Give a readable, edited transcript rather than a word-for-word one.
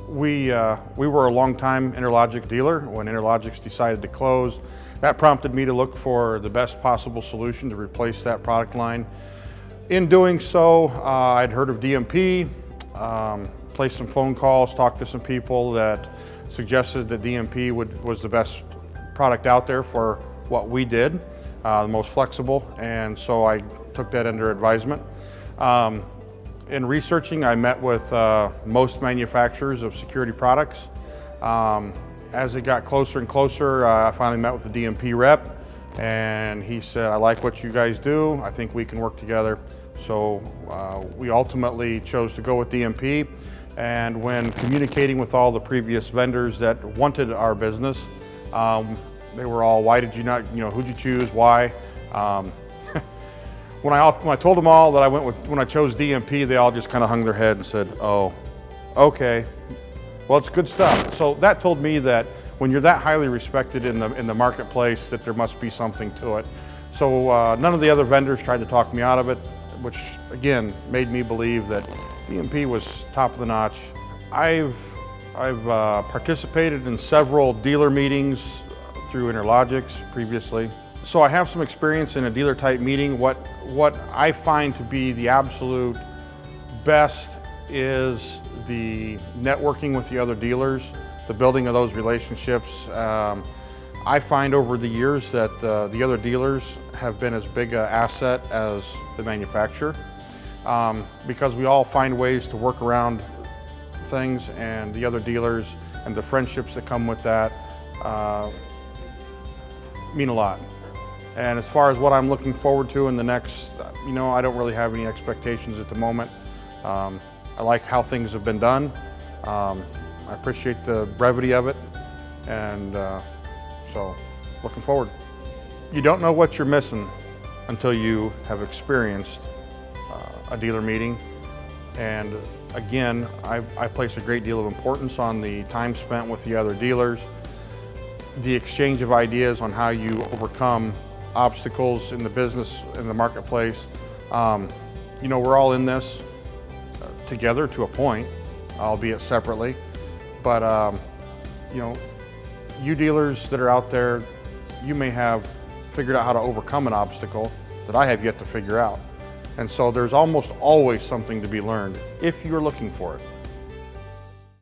We were a long-time Interlogic dealer. When Interlogics decided to close, that prompted me to look for the best possible solution to replace that product line. In doing so, I'd heard of DMP, placed some phone calls, talked to some people that suggested that DMP was the best product out there for what we did, the most flexible, and so I took that under advisement. In researching, I met with most manufacturers of security products. As it got closer and closer, I finally met with the DMP rep, and he said, "I like what you guys do. I think we can work together." So we ultimately chose to go with DMP. And when communicating with all the previous vendors that wanted our business, they were all, "Why did you not, who'd you choose, why?" When I told them all that when I chose DMP, they all just kind of hung their head and said, "Oh, okay, well, it's good stuff." So that told me that when you're that highly respected in the marketplace, that there must be something to it. So none of the other vendors tried to talk me out of it, which again made me believe that DMP was top of the notch. I've participated in several dealer meetings through Interlogics previously. So I have some experience in a dealer type meeting. What I find to be the absolute best is the networking with the other dealers, the building of those relationships. I find over the years that the other dealers have been as big an asset as the manufacturer, because we all find ways to work around things, and the other dealers and the friendships that come with that mean a lot. And as far as what I'm looking forward to in the next, I don't really have any expectations at the moment. I like how things have been done. I appreciate the brevity of it, and so looking forward. You don't know what you're missing until you have experienced a dealer meeting. And again, I place a great deal of importance on the time spent with the other dealers, the exchange of ideas on how you overcome obstacles in the business, in the marketplace. We're all in this together to a point, albeit separately. But you dealers that are out there, you may have figured out how to overcome an obstacle that I have yet to figure out. And so there's almost always something to be learned if you're looking for it.